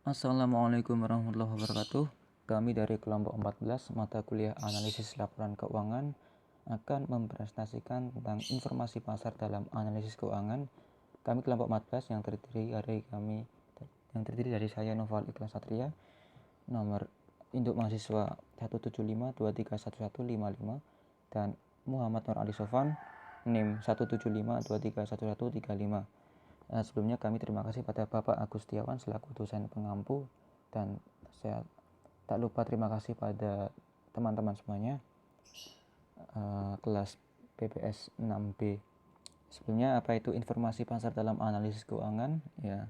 Assalamualaikum warahmatullahi wabarakatuh. Kami dari kelompok 14 mata kuliah analisis laporan keuangan akan mempresentasikan tentang informasi pasar dalam analisis keuangan. Kami kelompok 14 yang terdiri dari saya Noval Ikhlas Satria, nomor induk mahasiswa 175231155, dan Muhammad Nur Ali Sofan, NIM 175231135. Sebelumnya kami terima kasih pada Bapak Agustiawan selaku dosen pengampu, dan saya tak lupa terima kasih pada teman-teman semuanya kelas PPS 6B. Sebelumnya, apa itu informasi pasar dalam analisis keuangan? Ya,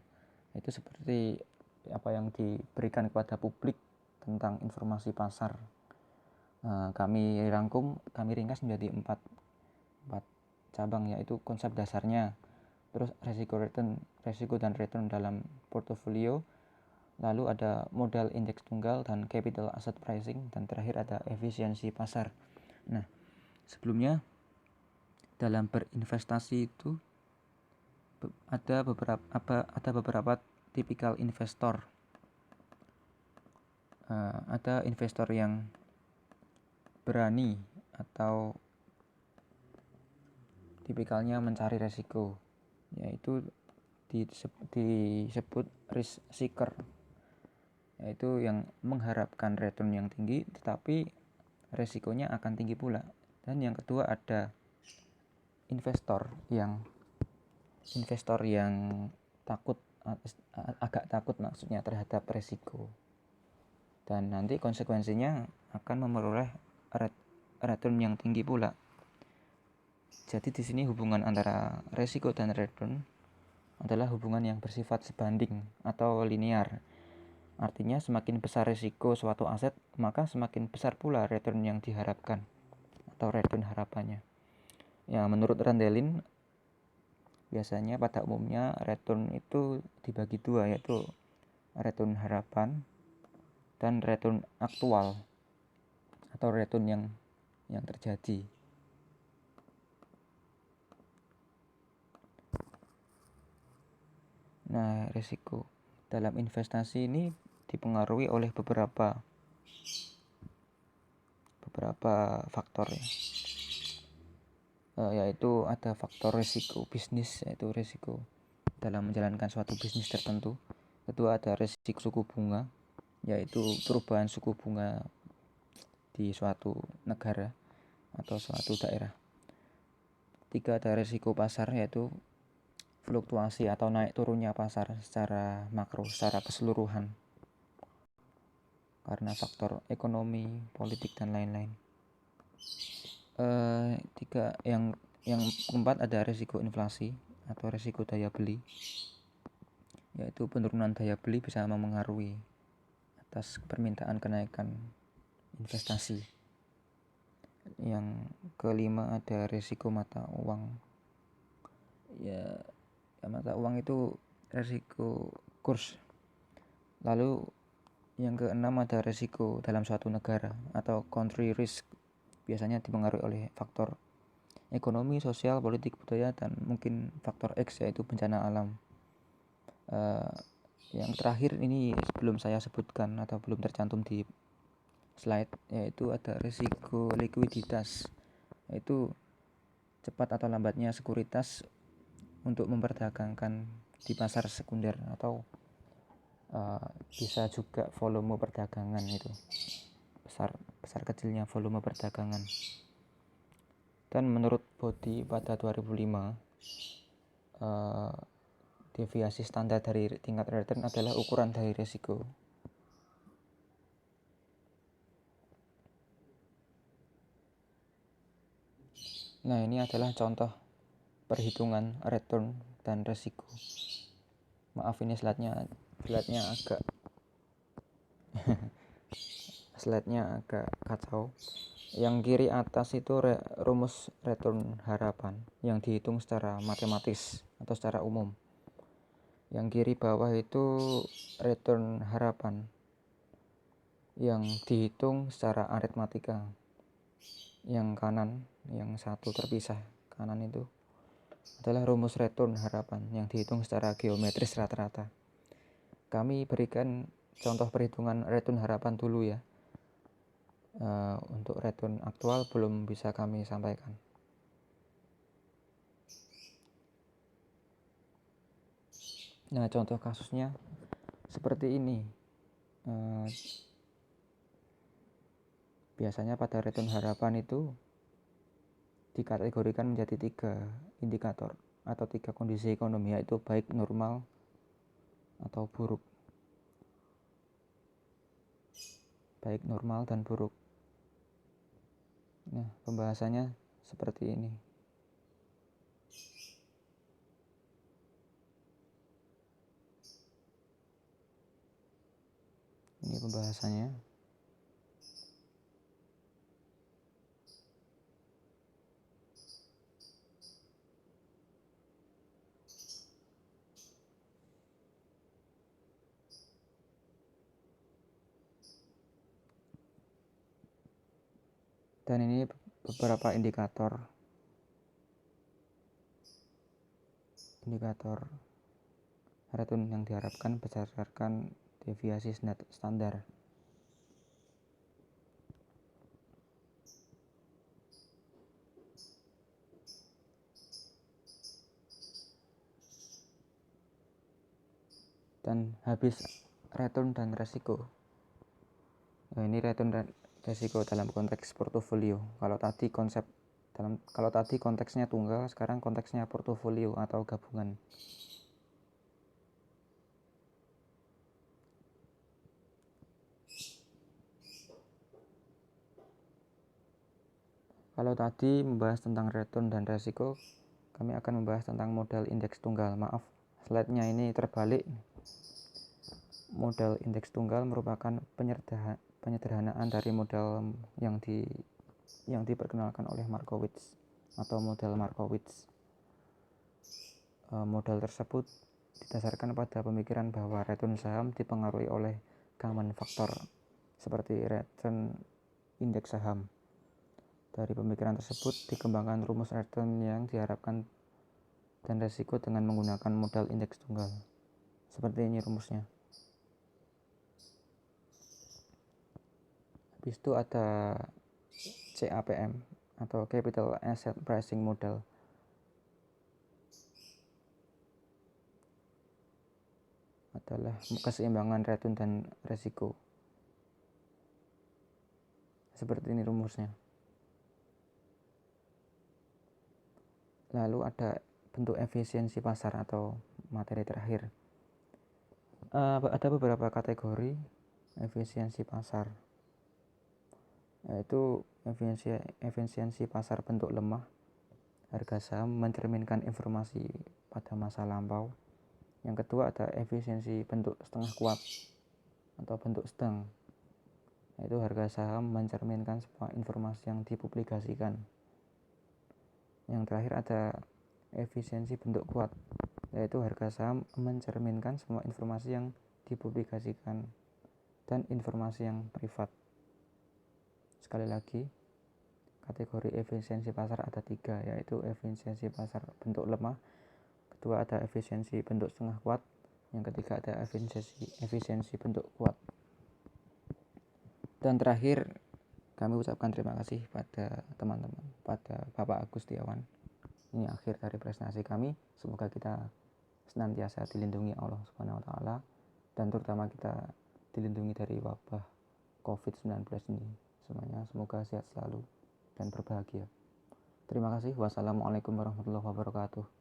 itu seperti apa yang diberikan kepada publik tentang informasi pasar. Kami ringkas menjadi empat cabang, yaitu konsep dasarnya, terus resiko dan return dalam portofolio, lalu ada modal indeks tunggal dan capital asset pricing, dan terakhir ada efisiensi pasar. Nah, sebelumnya dalam berinvestasi itu ada beberapa tipikal investor. Ada investor yang berani atau tipikalnya mencari resiko, yaitu disebut risk seeker, yaitu yang mengharapkan return yang tinggi tetapi resikonya akan tinggi pula. Dan yang kedua ada investor yang agak takut maksudnya terhadap resiko, dan nanti konsekuensinya akan memperoleh return yang tinggi pula. Jadi di sini hubungan antara resiko dan return adalah hubungan yang bersifat sebanding atau linear. Artinya semakin besar resiko suatu aset, maka semakin besar pula return yang diharapkan atau return harapannya. Ya, menurut Randelin, biasanya pada umumnya return itu dibagi dua, yaitu return harapan dan return aktual atau return yang terjadi. Nah, risiko dalam investasi ini dipengaruhi oleh beberapa faktor ya. Yaitu ada faktor risiko bisnis, yaitu risiko dalam menjalankan suatu bisnis tertentu. Kedua, ada risiko suku bunga, yaitu perubahan suku bunga di suatu negara atau suatu daerah. Tiga, ada risiko pasar, yaitu fluktuasi atau naik turunnya pasar secara makro, secara keseluruhan, karena faktor ekonomi, politik, dan lain-lain. Yang keempat ada risiko inflasi atau risiko daya beli, yaitu penurunan daya beli bisa mempengaruhi atas permintaan kenaikan investasi. Yang kelima ada risiko mata uang. Ya, mata uang itu risiko kurs. Lalu yang keenam ada risiko dalam suatu negara atau country risk, biasanya dipengaruhi oleh faktor ekonomi, sosial, politik, budaya, dan mungkin faktor X, yaitu bencana alam. Yang terakhir ini belum saya sebutkan atau belum tercantum di slide, yaitu ada risiko likuiditas, yaitu cepat atau lambatnya sekuritas untuk memperdagangkan di pasar sekunder, atau bisa juga volume perdagangan, itu besar kecilnya volume perdagangan. Dan menurut Body pada 2005, deviasi standar dari tingkat return adalah ukuran dari risiko. Nah, ini adalah contoh perhitungan return dan risiko. Maaf, ini slide-nya agak kacau. Yang kiri atas itu rumus return harapan yang dihitung secara matematis atau secara umum. Yang kiri bawah itu return harapan yang dihitung secara aritmatika. Yang kanan, yang satu terpisah kanan itu adalah rumus return harapan yang dihitung secara geometris rata-rata. kami berikan contoh perhitungan return harapan dulu ya. Untuk return aktual belum bisa kami sampaikan. Nah, contoh kasusnya seperti ini. Biasanya pada return harapan itu dikategorikan menjadi 3 indikator atau 3 kondisi ekonomi, yaitu baik, normal, atau buruk. Baik, normal, dan buruk. Nah, pembahasannya seperti ini. Ini pembahasannya. Dan ini beberapa indikator return yang diharapkan berdasarkan deviasi standar. Dan habis return dan resiko. Nah, ini return dan resiko dalam konteks portofolio. Kalau tadi konteksnya tunggal, sekarang konteksnya portofolio atau gabungan. Kalau tadi membahas tentang return dan resiko, kami akan membahas tentang modal indeks tunggal. Maaf, slide-nya ini terbalik. Modal indeks tunggal merupakan penyederhanaan dari modal yang diperkenalkan oleh Markowitz atau model Markowitz. Modal tersebut didasarkan pada pemikiran bahwa return saham dipengaruhi oleh common factor seperti return indeks saham. Dari pemikiran tersebut dikembangkan rumus return yang diharapkan dan resiko dengan menggunakan modal indeks tunggal. Seperti ini rumusnya. Habis itu ada CAPM atau Capital Asset Pricing Model. Adalah keseimbangan return dan resiko. Seperti ini rumusnya. Lalu ada bentuk efisiensi pasar atau materi terakhir. Ada beberapa kategori efisiensi pasar, yaitu efisiensi pasar bentuk lemah. Harga saham mencerminkan informasi pada masa lampau. Yang kedua ada efisiensi bentuk setengah kuat atau bentuk sedang, yaitu harga saham mencerminkan semua informasi yang dipublikasikan. Yang terakhir ada efisiensi bentuk kuat, yaitu harga saham mencerminkan semua informasi yang dipublikasikan dan informasi yang privat. Sekali lagi, kategori efisiensi pasar ada 3, yaitu efisiensi pasar bentuk lemah, kedua ada efisiensi bentuk setengah kuat, yang ketiga ada efisiensi bentuk kuat. Dan terakhir, kami ucapkan terima kasih pada teman-teman, pada Bapak Agus Setiawan. Ini akhir dari presentasi kami. Semoga kita senantiasa dilindungi Allah Subhanahu wa taala, dan terutama kita dilindungi dari wabah COVID-19 ini. Semuanya semoga sehat selalu dan berbahagia. Terima kasih. Wassalamualaikum warahmatullahi wabarakatuh.